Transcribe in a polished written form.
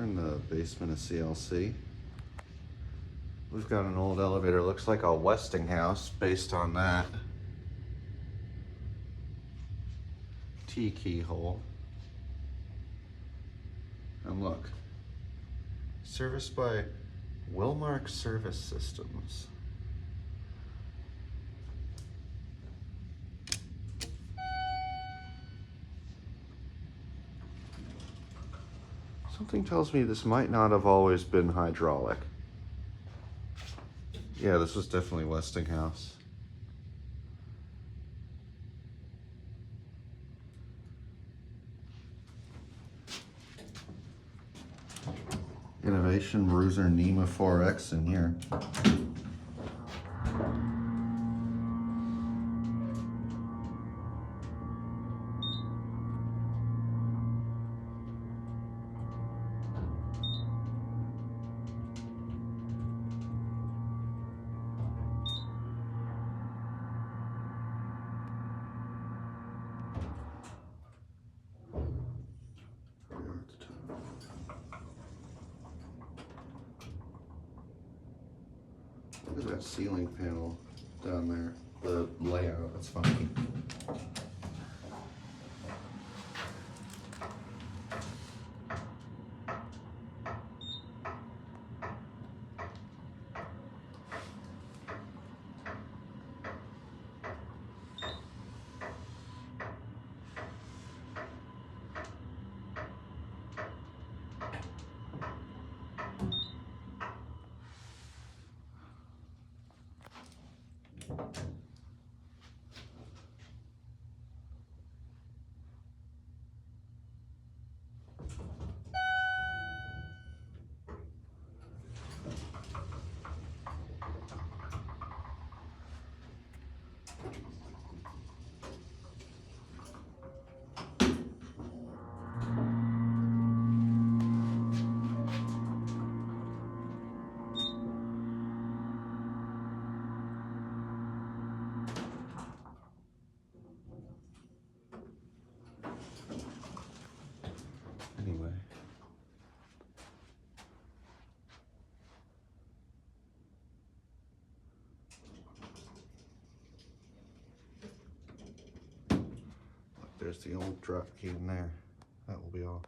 in the basement of CLC. We've got an old elevator, looks like a Westinghouse based on that. T keyhole. And look, serviced by Wilmark Service Systems. Something tells me this might not have always been hydraulic. Yeah, this was definitely Westinghouse. Innovation Bruiser NEMA 4X in here. Look at that ceiling panel down there. The layout, that's funky. Anyway. Look, there's the old drop key in there. That will be all.